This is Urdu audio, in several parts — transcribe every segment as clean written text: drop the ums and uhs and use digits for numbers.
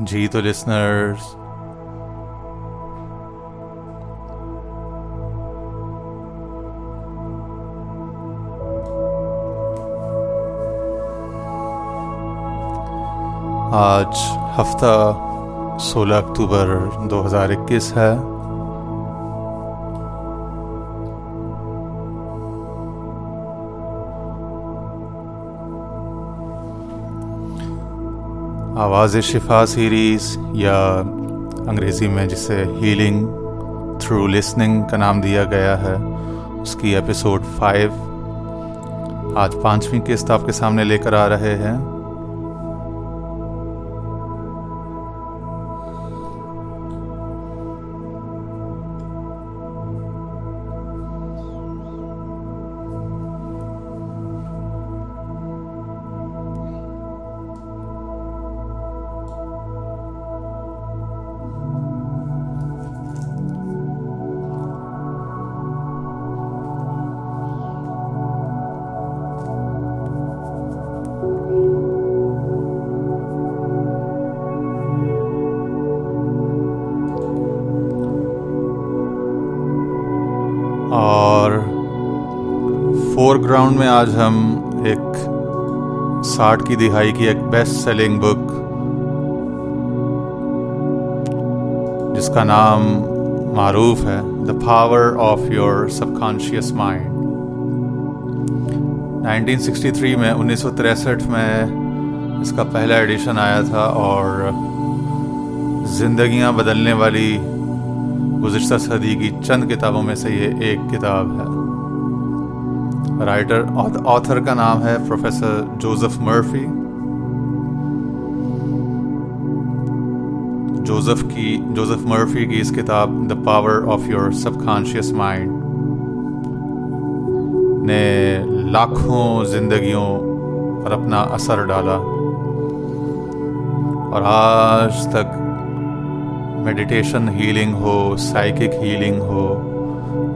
جی تو لسنرز آج ہفتہ 16 اکتوبر 2021 ہے. آواز شفا سیریز یا انگریزی میں جسے ہیلنگ تھرو لسننگ کا نام دیا گیا ہے، اس کی ایپیسوڈ 5 آج 5ویں قسط آپ کے سامنے لے کر آ رہے ہیں. اور فور گراؤنڈ میں آج ہم ایک 60 کی دہائی کی ایک بیسٹ سیلنگ بک جس کا نام معروف ہے the power of your sub conscious mind. 1963 میں 1963 میں اس کا پہلا ایڈیشن آیا تھا اور زندگیاں بدلنے والی گزشتہ صدی کی چند کتابوں میں سے یہ ایک کتاب ہے. آتھر کا نام ہے professor Joseph Murphy. Joseph Murphy کی اس کتاب the power of your sub conscious mind نے لاکھوں زندگیوں پر اپنا اثر ڈالا اور آج تک میڈیٹیشن ہیلنگ ہو، سائیکک ہیلنگ ہو،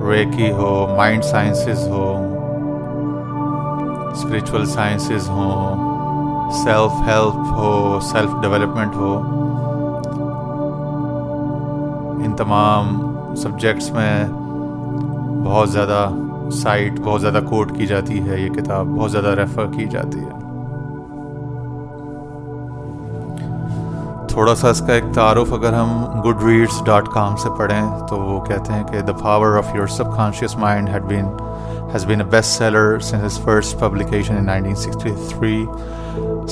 ریکی ہو، مائنڈ سائنسز ہو، اسپریچول سائنسز ہوں، سیلف ہیلپ ہو، سیلف ڈیولپمنٹ ہو، ان تمام سبجیکٹس میں بہت زیادہ سائٹ، بہت زیادہ کوٹ کی جاتی ہے. یہ کتاب بہت زیادہ ریفر کی جاتی ہے. تھوڑا سا اس کا ایک تعارف اگر ہم goodreads.com سے پڑھیں تو وہ کہتے ہیں کہ The Power of Your Subconscious Mind has been a bestseller since its first publication in 1963,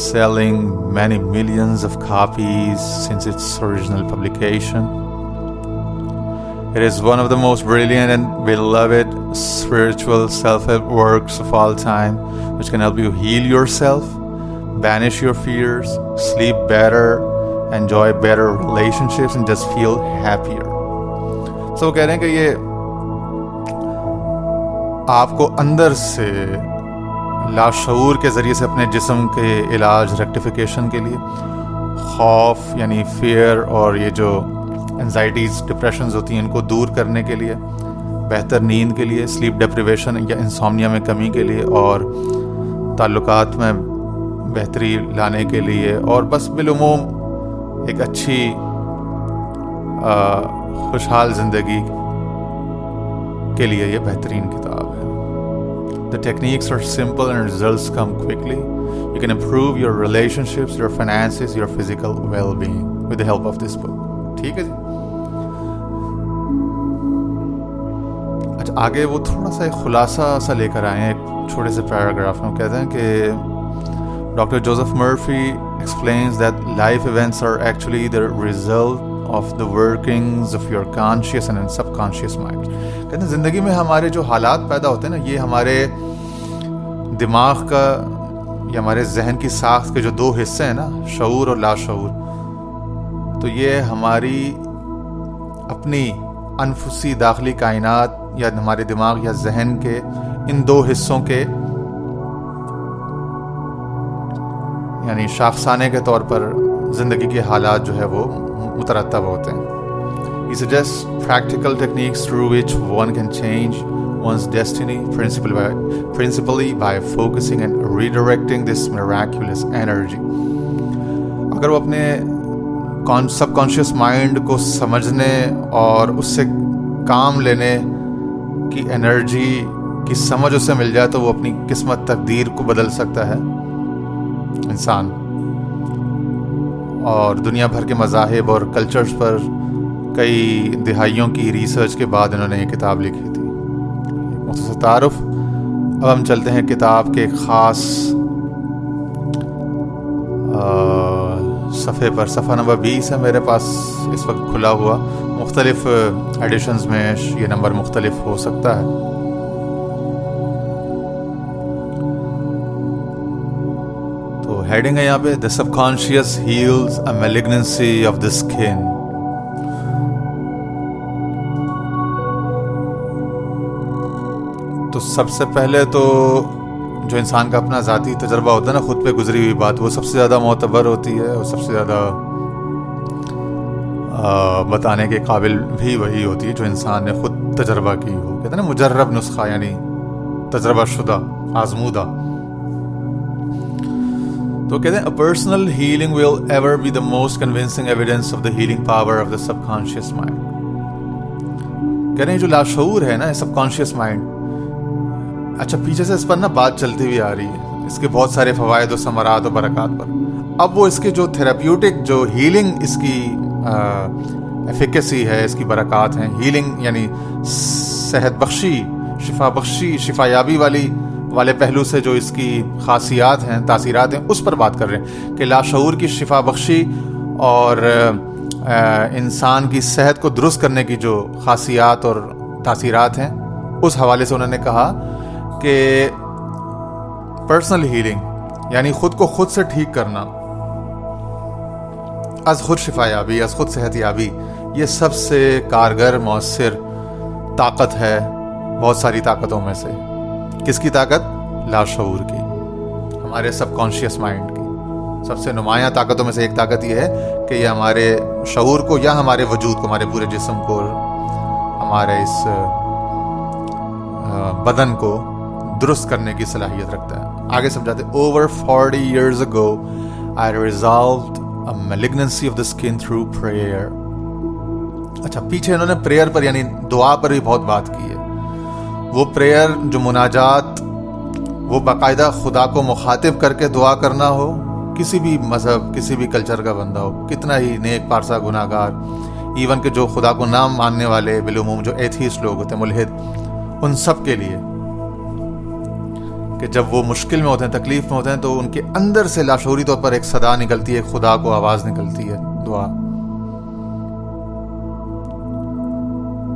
selling many millions of copies since its original publication. It is one of the most brilliant and beloved spiritual self-help works of all time, which can help you heal yourself, banish your fears, sleep better, enjoy better relationships and just feel happier. So وہ کہہ رہے ہیں کہ یہ آپ کو اندر سے لاشعور کے ذریعے سے اپنے جسم کے علاج، ریکٹیفیکیشن کے لیے، خوف یعنی فیئر اور یہ جو انزائٹیز، ڈپریشنز ہوتی ہیں ان کو دور کرنے کے لیے، بہتر نیند کے لیے، سلیپ ڈیپریویشن یا انسومنیا میں کمی کے لیے، اور تعلقات میں بہتری لانے کے لیے، اور بس بالعموم ایک اچھی خوشحال زندگی کے لیے یہ بہترین کتاب ہے. The techniques are simple and results come quickly. You can improve your relationships, your finances, your physical well-being with the help of this book. ٹھیک ہے جی. اچھا آگے وہ تھوڑا سا ایک خلاصہ سا لے کر آئے ہیں ایک چھوٹے سے پیراگراف میں. کہتے ہیں کہ Dr. Joseph Murphy explains that life events are actually the result of the workings of your conscious and subconscious mind. کہتے ہیں زندگی میں ہمارے جو حالات پیدا ہوتے ہیں نا، یہ ہمارے دماغ کا یا ہمارے ذہن کی ساخت کے جو دو حصے ہیں نا، شعور اور لاشعور، تو یہ ہماری اپنی انفسی داخلی کائنات یا ہمارے دماغ یا ذہن کے ان دو حصوں کے یعنی شاخسانے کے طور پر زندگی کے حالات جو ہے وہ مترتب ہوتے ہیں. He suggests practical techniques through which one can change one's destiny, principally by focusing and redirecting this miraculous energy. اگر وہ اپنے سب کانشیس مائنڈ کو سمجھنے اور اس سے کام لینے کی انرجی کی سمجھ اسے مل جائے تو وہ اپنی قسمت تقدیر کو بدل سکتا ہے انسان. اور دنیا بھر کے مذاہب اور کلچرز پر کئی دہائیوں کی ریسرچ کے بعد انہوں نے یہ کتاب لکھی تھی. مختصر تعارف. اب ہم چلتے ہیں کتاب کے ایک خاص صفحے پر. صفحہ نمبر 20 ہے میرے پاس اس وقت کھلا ہوا. مختلف ایڈیشنز میں یہ نمبر مختلف ہو سکتا ہے. تو ہیڈنگ ہے یہاں پہ The subconscious heals a malignancy of the skin. تو سب سے پہلے تو جو انسان کا اپنا ذاتی تجربہ ہوتا ہے نا، خود پہ گزری ہوئی بات، وہ سب سے زیادہ معتبر ہوتی ہے اور سب سے زیادہ بتانے کے قابل بھی وہی ہوتی ہے جو انسان نے خود تجربہ کی ہو. کہتے ہیں نا مجرب نسخہ، یعنی تجربہ شدہ، آزمودہ. تو کہتے ہیں a personal healing will ever be the most convincing evidence of the healing power of the subconscious mind. کہہ رہے ہیں جو لاشعور ہے نا، سب کانشیس مائنڈ، اچھا پیچھے سے اس پر نا بات چلتی ہوئی آ رہی ہے، اس کے بہت سارے فوائد و ثمرات و برکات پر. اب وہ اس کے جو تھراپیوٹک، جو ہیلنگ اس کی ایفیکیسی ہے، اس کی برکات ہیں. ہیلنگ یعنی صحت بخشی، شفا بخشی، شفا یابی والے پہلو سے جو اس کی خاصیات ہیں، تاثیرات ہیں، اس پر بات کر رہے ہیں کہ لاشعور کی شفا بخشی اور انسان کی صحت کو درست کرنے کی جو خاصیات اور تاثیرات ہیں، اس حوالے سے انہوں نے کہا کہ پرسنل ہیلنگ یعنی خود کو خود سے ٹھیک کرنا، از خود شفا یابی، از خود صحت یابی، یہ سب سے کارگر مؤثر طاقت ہے بہت ساری طاقتوں میں سے. کس کی طاقت؟ لاشعور کی، ہمارے سب کانشیس مائنڈ کی. سب سے نمایاں طاقتوں میں سے ایک طاقت یہ ہے کہ یہ ہمارے شعور کو یا ہمارے وجود کو، ہمارے پورے جسم کو، ہمارے اس بدن کو درست کرنے کی صلاحیت رکھتا ہے. آگے سمجھاتے over 40 years ago I resolved a malignancy of the skin through prayer. اچھا پیچھے انہوں نے پریئر پر یعنی دعا پر بھی بہت بات کی ہے. وہ پریئر جو مناجات، وہ باقاعدہ خدا کو مخاطب کر کے دعا کرنا ہو، کسی بھی مذہب، کسی بھی کلچر کا بندہ ہو، کتنا ہی نیک پارسا گناہ گار، ایون کہ جو خدا کو نہ ماننے والے بالعموم جو ایتھیسٹ لوگ ہوتے ہیں، ملحد، ان سب کے لیے کہ جب وہ مشکل میں ہوتے ہیں، تکلیف میں ہوتے ہیں، تو ان کے اندر سے لاشعوری طور پر ایک صدا نکلتی ہے، خدا کو آواز نکلتی ہے، دعا.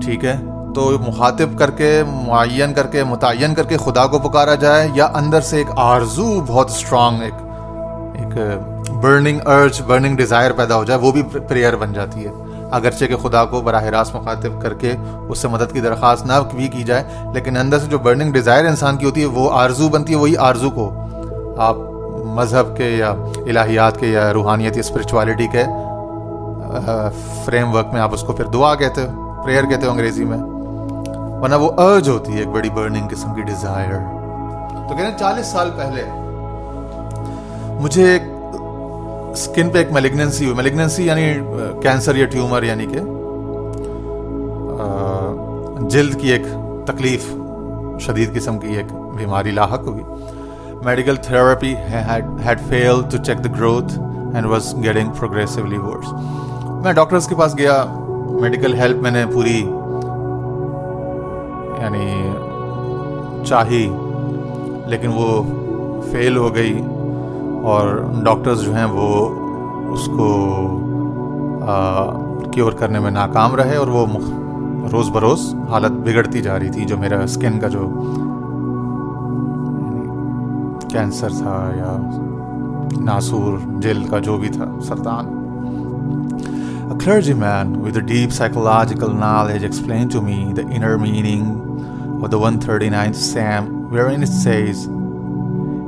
ٹھیک ہے، تو مخاطب کر کے، معین کر کے، متعین کر کے خدا کو پکارا جائے، یا اندر سے ایک آرزو بہت اسٹرانگ، ایک برننگ ارج، برننگ ڈیزائر پیدا ہو جائے، وہ بھی پریئر بن جاتی ہے. اگرچہ کہ خدا کو براہ راست مخاطب کر کے اس سے مدد کی درخواست نہ بھی کی جائے، لیکن اندر سے جو برننگ ڈیزائر انسان کی ہوتی ہے، وہ آرزو بنتی ہے. وہی آرزو کو آپ مذہب کے یا الہیات کے یا روحانیت یا اسپرچوالٹی کے فریم ورک میں آپ اس کو پھر دعا کہتے ہو، پریئر کہتے ہو انگریزی میں، ورنہ وہ ارج ہوتی ہے، ایک بڑی برننگ قسم کی ڈیزائر. تو کہتے ہیں 40 سال پہلے مجھے اسکن پہ ایک میلیگننسی ہوئی. میلیگننسی یعنی کینسر یا ٹیومر، یعنی کہ جلد کی ایک تکلیف، شدید قسم کی ایک بیماری لاحق ہوئی. Medical therapy had failed to check the growth and was getting progressively worse. میں ڈاکٹرز کے پاس گیا، میڈیکل ہیلپ میں نے پوری یعنی چاہی، لیکن وہ فیل ہو گئی، اور ڈاکٹرز جو ہیں وہ اس کو کیور کرنے میں ناکام رہے، اور وہ روز بروز حالت بگڑتی جا رہی تھی. جو میرا اسکن کا جو کینسر تھا یا ناسور جلد کا جو بھی تھا، سرطان. A clergyman with a deep psychological knowledge explained to me the inner meaning of the 139th Psalm, wherein it says,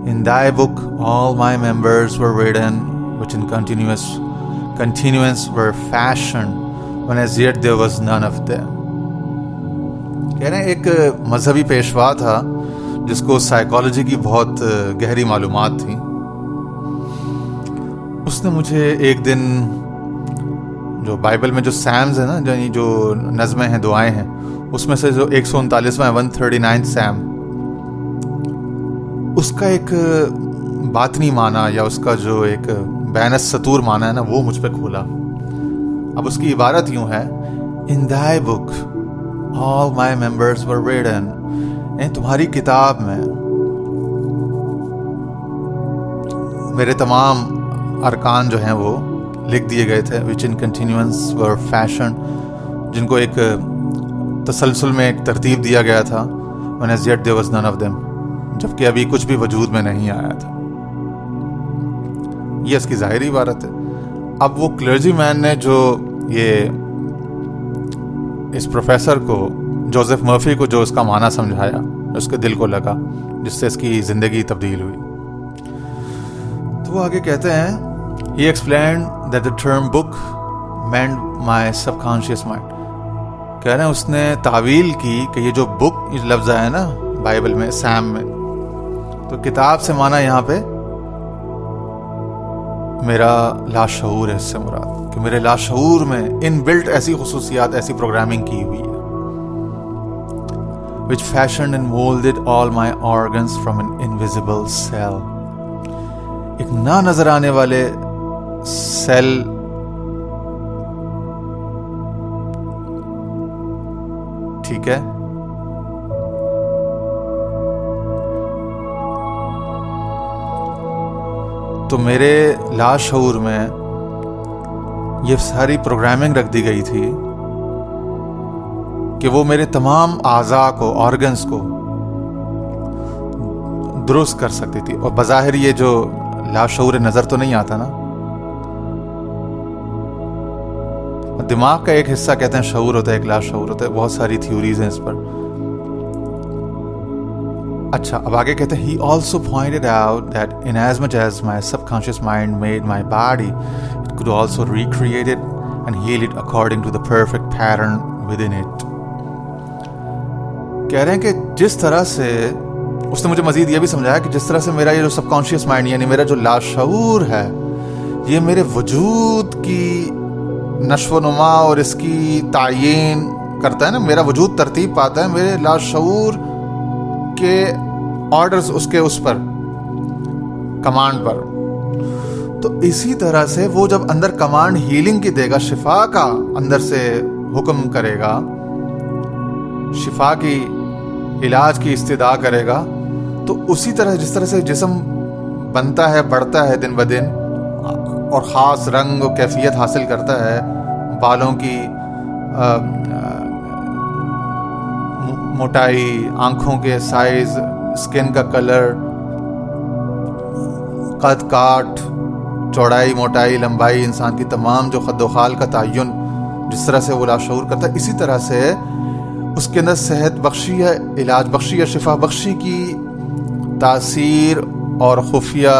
"In thy book all my members were written, which in continuance were fashioned, when as yet there was none of them." کہہ رہے ہیں ایک مذہبی پیشوا تھا جس کو سائیکالوجی کی بہت گہری معلومات تھیں. اس نے مجھے ایک دن جو بائبل میں جو سیمز ہیں نا، جو نظمیں ہیں، دعائیں ہیں، اس میں سے جو 139واں 139 سیم، اس کا ایک باطنی معنی یا اس کا جو ایک بین السطور معنی ہے نا، وہ مجھ پہ کھولا. اب اس کی عبارت یوں ہے: In thy book all my members were written. یعنی تمہاری کتاب میں میرے تمام ارکان جو ہیں وہ لکھ دیے گئے تھے. which in continuance were fashioned، جن کو ایک تسلسل میں ایک ترتیب دیا گیا تھا. when as yet there was none of them، جبکہ ابھی کچھ بھی وجود میں نہیں آیا تھا. یہ اس کی ظاہری عبارت ہے. اب وہ کلرجی مین نے جو یہ اس پروفیسر کو، جوزف مرفی کو، جو اس کا معنی سمجھایا، اس کے دل کو لگا، جس سے اس کی زندگی تبدیل ہوئی، تو وہ آگے کہتے ہیں: He explained that the term book meant my subconscious mind. کہہ رہے ہیں اس نے تعویل کی کہ یہ جو بک لفظ ہے نا بائبل میں، سیم میں، تو کتاب سے معنی یہاں پہ میرا لاشعور ہے. اس سے مراد کہ میرے لاشعور میں ان بلٹ ایسی خصوصیات، ایسی پروگرامنگ کی ہوئی ہے. which fashioned and molded all my organs from an invisible cell. ایک نہ نظر آنے والے سیل ٹھیک ہے، تو میرے لاشعور میں یہ ساری پروگرامنگ رکھ دی گئی تھی کہ وہ میرے تمام اعضاء کو، آرگنز کو درست کر سکتی تھی. اور بظاہر یہ جو لاشعور نظر تو نہیں آتا نا، دماغ کا ایک حصہ کہتے ہیں شعور ہوتا ہے، ایک لاشعور ہوتا ہے. بہت ساری تھیوریز ہیں اس پر. اچھا، اب آگے کہتے ہیں: He also pointed out that in as much as my subconscious mind made my body, it could also recreate it and heal it according to the perfect pattern within it. کہہ رہے ہیں کہ جس طرح سے اس نے مجھے مزید یہ بھی سمجھایا کہ جس طرح سے میرا یہ جو سب کانشیس مائنڈ، یعنی میرا جو لاشعور ہے، یہ میرے وجود کی نشو و نما اور اس کی تعیین کرتا ہے نا، میرا وجود ترتیب پاتا ہے میرے لاشعور کے آرڈرز، اس کے اس پر کمانڈ پر. تو اسی طرح سے وہ جب اندر کمانڈ ہیلنگ کی دے گا، شفا کا اندر سے حکم کرے گا، شفا کی، علاج کی استدعا کرے گا، تو اسی طرح جس طرح سے جسم بنتا ہے، بڑھتا ہے دن بدن اور خاص رنگ و کیفیت حاصل کرتا ہے، بالوں کی موٹائی، آنکھوں کے سائز، اسکن کا کلر، قد کاٹ، چوڑائی، موٹائی، لمبائی، انسان کی تمام جو خد و خال کا تعین جس طرح سے وہ لاشعور کرتا ہے، اسی طرح سے اس کے اندر صحت بخشی یا علاج بخشی یا شفا بخشی کی تاثیر اور خفیہ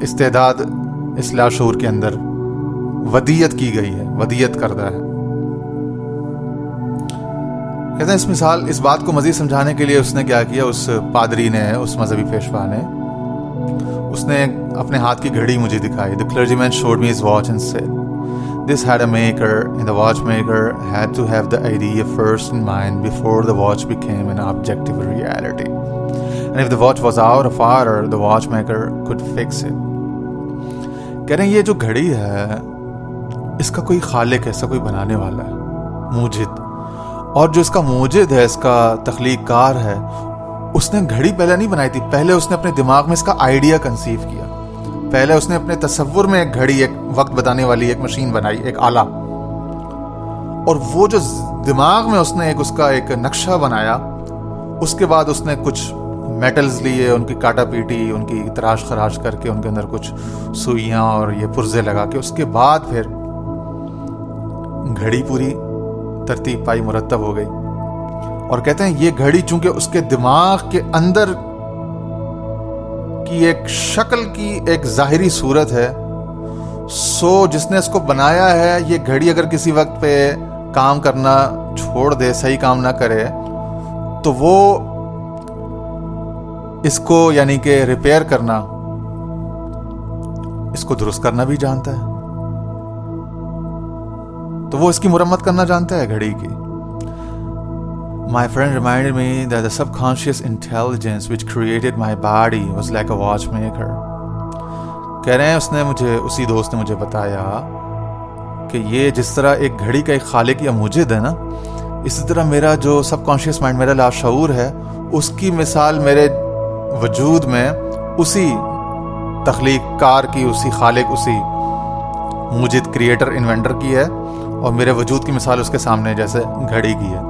استعداد اس لاشعور کے اندر ودیت کی گئی ہے، ودیت کردہ ہے. کہتے ہیں اس بات کو مزید سمجھانے کے لیے اس نے کیا کیا، اس پادری نے، اس مذہبی پیشوا نے، اس نے اپنے ہاتھ کی گھڑی مجھے دکھائی. The clergyman showed me his watch and said, "This had a maker, and the watchmaker had to have the idea first in mind before the watch became an objective reality. And if the watch was out of order, the watchmaker could fix it." کہہ رہے ہیں یہ جو گھڑی ہے، اس کا کوئی خالق ہے، ایسا کوئی بنانے والا ہے، موجد. اور جو اس کا موجد ہے، اس کا تخلیق کار ہے، اس نے گھڑی پہلے نہیں بنائی تھی. پہلے اس نے اپنے دماغ میں اس کا آئیڈیا کنسیو کیا. پہلے اس نے اپنے تصور میں ایک گھڑی، ایک وقت بتانے والی ایک مشین بنائی، ایک آلہ. اور وہ جو دماغ میں اس نے اس کا ایک نقشہ بنایا، اس کے بعد اس نے کچھ میٹلز لیے، ان کی کاٹا پیٹی، ان کی تراش خراش کر کے ان کے اندر کچھ سوئیاں اور یہ پرزے لگا کے، اس کے بعد پھر گھڑی پوری ترتیب پائی، مرتب ہو گئی. اور کہتے ہیں یہ گھڑی چونکہ اس کے دماغ کے اندر کی ایک شکل کی ایک ظاہری صورت ہے، سو جس نے اس کو بنایا ہے، یہ گھڑی اگر کسی وقت پہ کام کرنا چھوڑ دے، صحیح کام نہ کرے، تو وہ اس کو یعنی کہ ریپیئر کرنا، اس کو درست کرنا بھی جانتا ہے. تو وہ اس کی مرمت کرنا جانتا ہے گھڑی کی. My friend reminded me that the subconscious intelligence which created my body was like a watchmaker. کہہ رہے ہیں اسی دوست نے مجھے بتایا کہ یہ جس طرح ایک گھڑی کا ایک خالق یا موجد ہے نا، اسی طرح میرا جو سب کانشیس مائنڈ، میرا لاشعور ہے، اس کی مثال میرے وجود میں اسی تخلیق کار کی، اسی خالق، اسی موجد، کریٹر، انوینٹر کی ہے، اور میرے وجود کی مثال اس کے سامنے جیسے گھڑی کی ہے.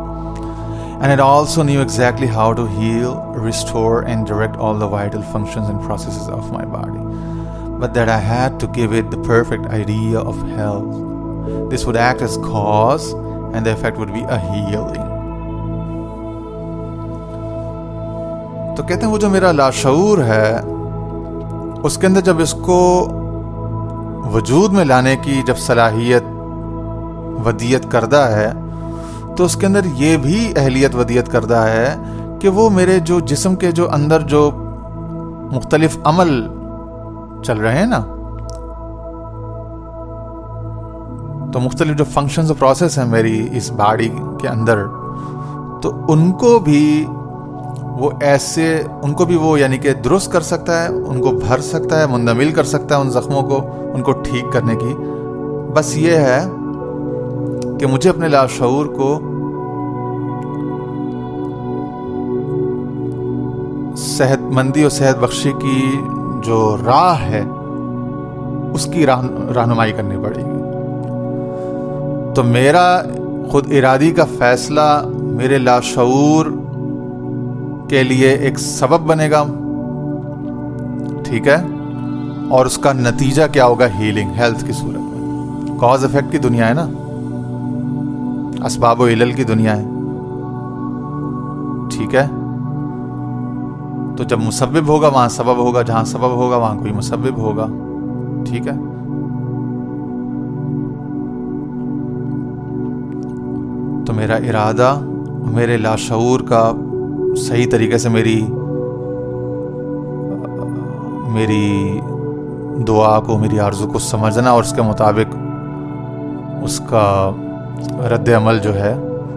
And it also knew exactly how to heal, restore and direct all the vital functions and processes of my body. But that I had to give it the perfect idea of health. This would act as cause and the effect would be a healing. تو کہتے ہیں وہ جو میرا لاشعور ہے، اس کے اندر جب اس کو وجود میں لانے کی جب صلاحیت ودیت کردہ ہے، تو اس کے اندر یہ بھی اہلیت ودیت کردہ ہے کہ وہ میرے جو جسم کے جو اندر جو مختلف عمل چل رہے ہیں نا، تو مختلف جو فنکشنز اور پروسیس ہیں میری اس باڈی کے اندر، تو ان کو بھی وہ یعنی کہ درست کر سکتا ہے، ان کو بھر سکتا ہے، مندمل کر سکتا ہے ان زخموں کو، ان کو ٹھیک کرنے کی. بس یہ ہے کہ مجھے اپنے لاشعور کو صحت مندی اور صحت بخشی کی جو راہ ہے اس کی رہنمائی کرنی پڑے گی. تو میرا خود ارادی کا فیصلہ میرے لاشعور کے لیے ایک سبب بنے گا، ٹھیک ہے، اور اس کا نتیجہ کیا ہوگا؟ ہیلنگ، ہیلتھ کی صورت میں. کاز افیکٹ کی دنیا ہے نا، اسباب و علل کی دنیا ہے، ٹھیک ہے. تو جب مسبب ہوگا وہاں سبب ہوگا، جہاں سبب ہوگا وہاں کوئی مسبب ہوگا، ٹھیک ہے. تو میرا ارادہ، میرے لاشعور کا صحیح طریقے سے میری دعا کو، میری آرزو کو سمجھنا اور اس کے مطابق اس کا رد عمل جو ہے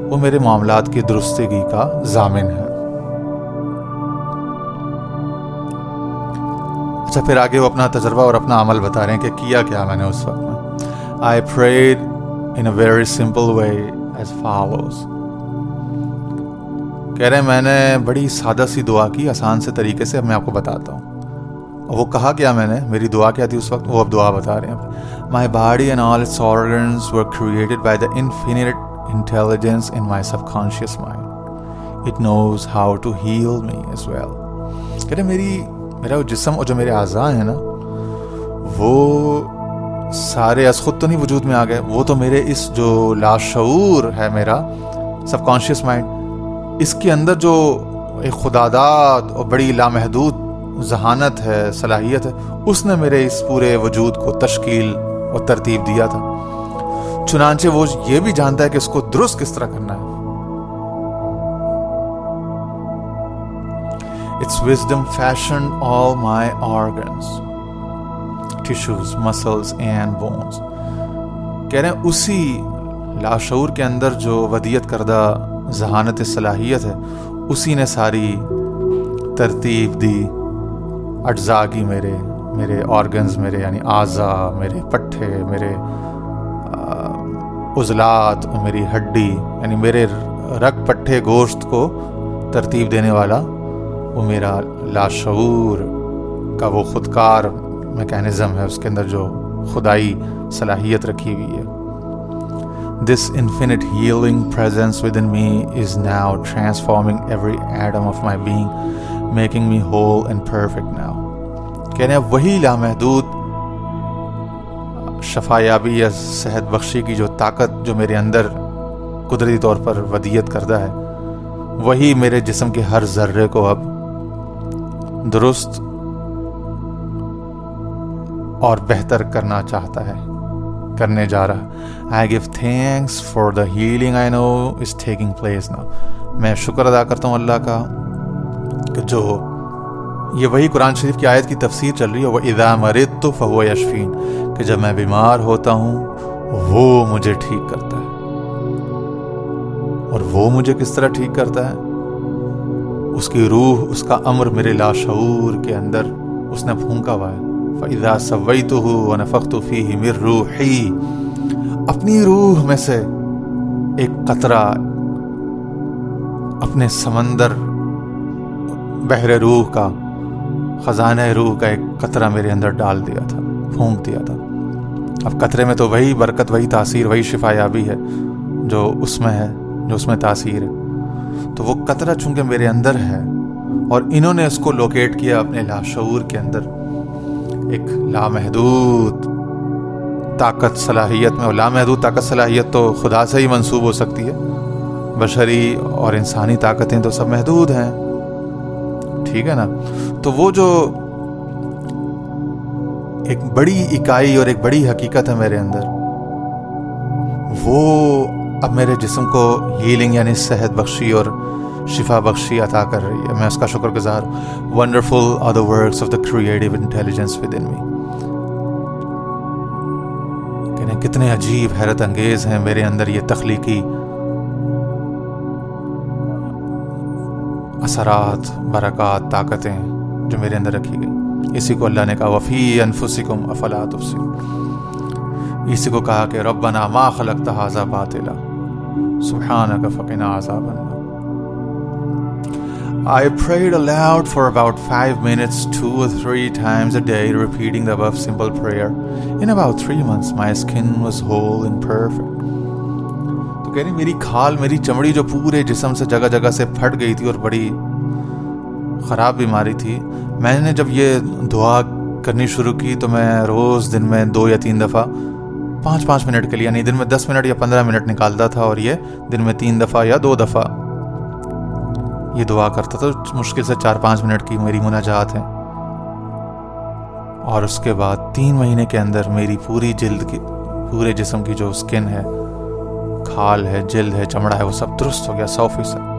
وہ میرے معاملات کی درستگی کا ضامن ہے. اچھا، پھر آگے وہ اپنا تجربہ اور اپنا عمل بتا رہے ہیں کہ کیا کیا میں نے اس وقت میں. I prayed in a very simple way as follows. کہہ رہے ہیں میں نے بڑی سادہ سی دعا کی، آسان سے طریقے سے. میں آپ کو بتاتا ہوں وہ کہا کیا میں نے، میری دعا کیا تھی اس وقت، وہ اب دعا بتا رہے ہیں. My body and all its organs were created by the infinite intelligence in my subconscious mind. It knows how to heal me as well. کہہ رہے میرا جسم اور جو میرے اعضاء ہیں نا، وہ سارے از خود تو نہیں وجود میں آ گئے، وہ تو میرے اس جو لاشعور ہے، میرا سب کانشیس مائنڈ، اس کے اندر جو ایک خداداد اور بڑی لامحدود ذہانت ہے، صلاحیت ہے، اس نے میرے اس پورے وجود کو تشکیل اور ترتیب دیا تھا. چنانچہ وہ یہ بھی جانتا ہے کہ اس کو درست کس طرح کرنا ہے. Its wisdom fashioned all my organs, tissues, muscles and bones. کہہ رہے ہیں اسی لاشعور کے اندر جو ودیت کردہ ذہانت صلاحیت ہے، اسی نے ساری ترتیب دی اجزاء کی، میرے آرگنز، میرے یعنی اعضاء، میرے پٹھے، میرے عضلات اور میری ہڈی، یعنی میرے رگ پٹھے گوشت کو ترتیب دینے والا وہ میرا لاشعور کا وہ خودکار میکینزم ہے، اس کے اندر جو خدائی صلاحیت رکھی ہوئی ہے. This infinite healing presence within me is now transforming every atom of my being, making me whole and perfect now. کہنے اب وہی لامحدود شفا یابی یا صحت بخشی کی جو طاقت جو میرے اندر قدرتی طور پر ودیت کردہ ہے، وہی میرے جسم کے ہر ذرے کو اب درست اور بہتر کرنا چاہتا ہے، کرنے جا رہا. I give thanks for the healing I know is taking place now. میں شکر ادا کرتا ہوں اللہ کا کہ جو یہ وہی قرآن شریف کی آیت کی تفسیر چل رہی ہے، وہ اذا مرضت فهو یشفین، کہ جب میں بیمار ہوتا ہوں وہ مجھے ٹھیک کرتا ہے. اور وہ مجھے کس طرح ٹھیک کرتا ہے؟ اس کی روح، اس کا امر میرے لاشعور کے اندر اس نے پھونکا ہوا ہے. فَإِذَا سَوَّيْتُهُ وَنَفَخْتُ فِيهِ مِن رُوحِي، اپنی روح میں سے ایک قطرہ اپنے سمندر بحر روح کا، خزانہ روح کا ایک قطرہ میرے اندر ڈال دیا تھا، پھونک دیا تھا. اب قطرے میں تو وہی برکت، وہی تاثیر، وہی شفا یابی ہے جو اس میں ہے، جو اس میں تاثیر ہے. تو وہ قطرہ چونکہ میرے اندر ہے اور انہوں نے اس کو لوکیٹ کیا اپنے لاشعور کے اندر ایک لامحدود طاقت صلاحیت میں. اور لامحدود طاقت صلاحیت تو خدا سے ہی منسوب ہو سکتی ہے، بشری اور انسانی طاقتیں تو سب محدود ہیں، ٹھیک ہے نا. تو وہ جو ایک بڑی اکائی اور ایک بڑی حقیقت ہے میرے اندر، وہ اب میرے جسم کو ہیلنگ یعنی صحت بخشی اور شفا بخشی عطا کر رہی ہے. میں اس کا شکر گزار ہوں. Wonderful are the works of the creative intelligence with in me. کتنے عجیب، حیرت انگیز ہیں میرے اندر یہ تخلیقی اثرات، برکات، طاقتیں جو میرے اندر رکھی گئی. اسی کو اللہ نے کہا وفی انفسکم افلا تبصرون. اسی کو کہا کہ ربنا ما خلقت ھذا باطلا سبحانک فقنا عذاب النار. I prayed aloud for about 5 minutes 2 or 3 times a day, repeating the above simple prayer. In about 3 months, my skin was whole and perfect. تو کہہ رہی میری کھال، میری چمڑی جو پورے جسم سے جگہ جگہ سے پھٹ گئی تھی اور بڑی خراب بیماری تھی، میں نے جب یہ دعا کرنی شروع کی تو میں روز دن میں 2 یا 3 دفعہ 5 منٹ کے لیے، یعنی دن میں 10 منٹ یا 15 منٹ نکالتا تھا، اور یہ دن میں 3 دفعہ یا 2 دفعہ یہ دعا کرتا تھا. مشکل سے 4-5 منٹ کی میری مناجات ہیں. اور اس کے بعد 3 مہینے کے اندر میری پوری جلد کی، پورے جسم کی جو سکن ہے، کھال ہے، جلد ہے، چمڑا ہے، وہ سب درست ہو گیا 100%.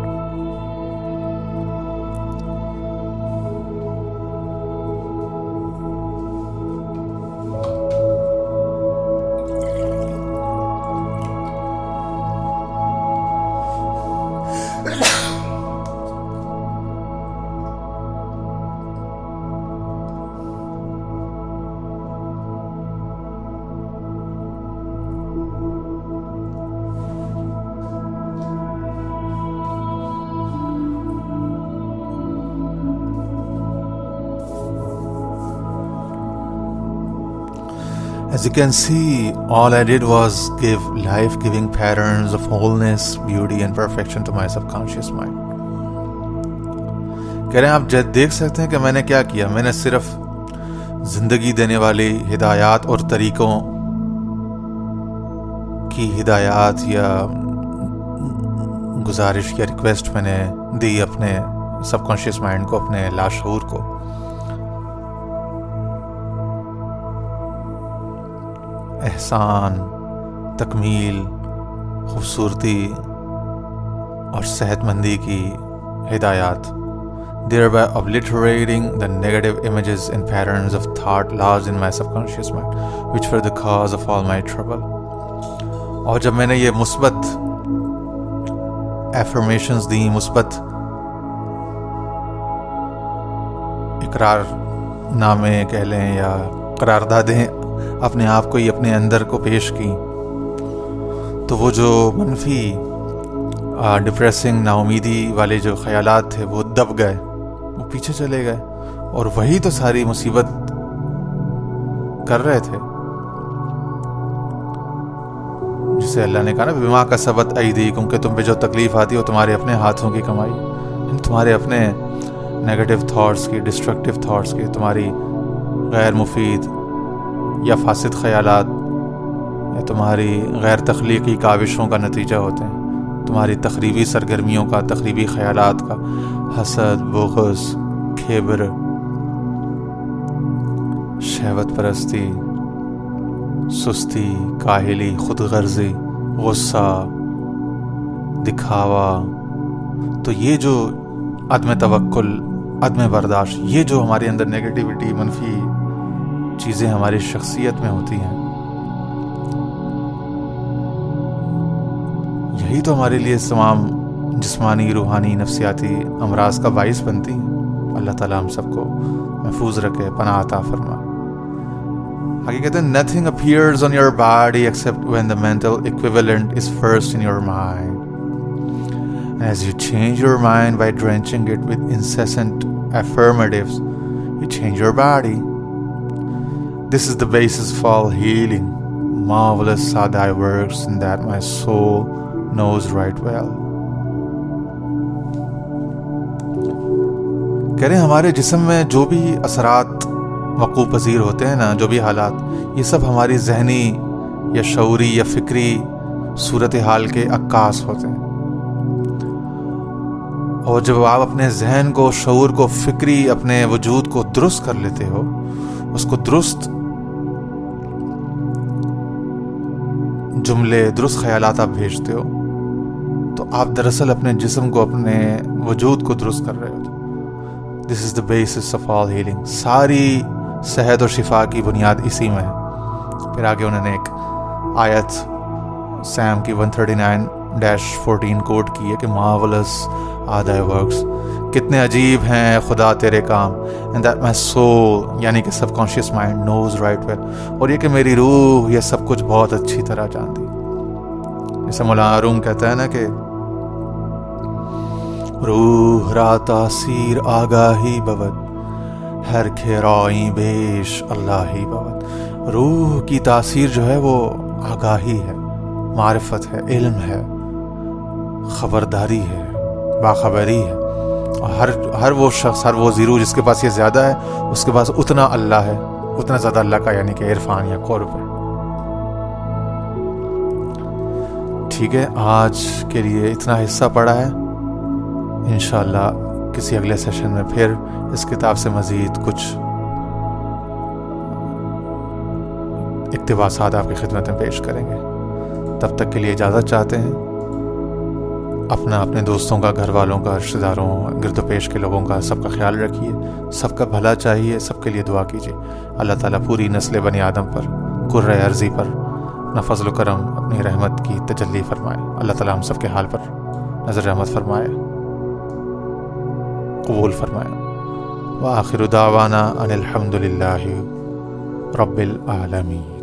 As you can see, all I did was give life-giving patterns of wholeness, beauty and perfection to my subconscious mind. کہہ رہے ہیں آپ دیکھ سکتے ہیں کہ میں نے کیا کیا. میں نے صرف زندگی دینے والی ہدایات اور طریقوں کی ہدایات یا گزارش یا ریکویسٹ میں نے دی اپنے سب کانشیس مائنڈ کو، اپنے لاشعور کو. احسان، تکمیل، خوبصورتی اور صحت مندی کی ہدایات. thereby obliterating the negative images and patterns of thought lodged in my subconscious mind, which were the cause of all my trouble. اور جب میں نے یہ مثبت افرمیشنز دیں، مثبت اقرار نامے کہہ لیں یا قراردادیں اپنے آپ کو ہی اپنے اندر کو پیش کی، تو وہ جو منفی ڈپریسنگ نا امیدی والے جو خیالات تھے وہ دب گئے، وہ پیچھے چلے گئے، اور وہی تو ساری مصیبت کر رہے تھے، جسے اللہ نے کہا نا بما کسبت ایدیکم، کہ تم پہ جو تکلیف آتی ہے وہ تمہارے اپنے ہاتھوں کی کمائی، تمہارے اپنے نیگیٹو تھاٹس کی، ڈسٹرکٹیو تھاٹس کی، تمہاری غیر مفید یا فاسد خیالات یا تمہاری غیر تخلیقی کاوشوں کا نتیجہ ہوتے ہیں، تمہاری تخریبی سرگرمیوں کا، تخریبی خیالات کا، حسد، بغض، کبر، شہوت پرستی، سستی، کاہلی، خود غرضی، غصہ، دکھاوا. تو یہ جو عدم توکل، عدم برداشت، یہ جو ہمارے اندر نیگیٹیوٹی، منفی چیزیں ہماری شخصیت میں ہوتی ہیں، یہی تو ہمارے لیے تمام جسمانی، روحانی، نفسیاتی امراض کا باعث بنتی ہیں۔ اللہ تعالیٰ ہم سب کو محفوظ رکھے، پناہ عطا فرمائے۔ آگے کہتے ہیں nothing appears on your body except when the mental equivalent is first in your mind. And as you change your mind by drenching it with incessant affirmatives, you change your body. This is the basis for all healing. Marvelous are thy works, and that my soul knows right well. کہہ رہے ہیں ہمارے جسم میں جو بھی اثرات وقوع پذیر ہوتے ہیں نا، جو بھی حالات، یہ سب ہماری ذہنی یا شعوری یا فکری صورتحال کے عکاس ہوتے ہیں۔ اور جب آپ اپنے ذہن کو، شعور کو، فکری اپنے وجود کو درست کر لیتے ہو، اس کو درست جملے، درست خیالات آپ بھیجتے ہو، تو آپ دراصل اپنے جسم کو، اپنے وجود کو درست کر رہے ہو۔ This is the basis of all healing. ساری صحت اور شفا کی بنیاد اسی میں ہے۔ پھر آگے انہوں نے ایک آیت سیم کی 139-14 کوٹ کی ہے کہ marvelous are thy works، کتنے عجیب ہیں خدا تیرے کام، and that my soul یعنی کہ سب conscious mind knows right well، اور یہ کہ میری روح یہ سب کچھ بہت اچھی طرح جانتی۔ جیسے مولانا روم کہتا ہے نا کہ روح را تاثیر آگاہی بود، ہر کھیرائی بیش اللہ ہی بود۔ روح کی تاثیر جو ہے وہ آگاہی ہے، معرفت ہے، علم ہے، خبرداری ہے، باخبری ہے۔ اور ہر وہ شخص، ہر وہ زیرو جس کے پاس یہ زیادہ ہے، اس کے پاس اتنا اللہ ہے، اتنا زیادہ اللہ کا یعنی کہ عرفان یا قرب ہے۔ ٹھیک ہے، آج کے لیے اتنا حصہ پڑا ہے۔ انشاءاللہ کسی اگلے سیشن میں پھر اس کتاب سے مزید کچھ اقتباسات آپ کی خدمت میں پیش کریں گے۔ تب تک کے لیے اجازت چاہتے ہیں۔ اپنے دوستوں کا، گھر والوں کا، رشتہ داروں، گرد و پیش کے لوگوں کا، سب کا خیال رکھیے، سب کا بھلا چاہیے، سب کے لیے دعا کیجیے۔ اللہ تعالیٰ پوری نسل بنی آدم پر، کرۂ ارضی پر اپنا فضل و کرم، اپنی رحمت کی تجلی فرمائے۔ اللہ تعالیٰ ہم سب کے حال پر نظر رحمت فرمائے، قبول فرمائے۔ وآخر دعوانا ان الحمد للہ رب العالمین۔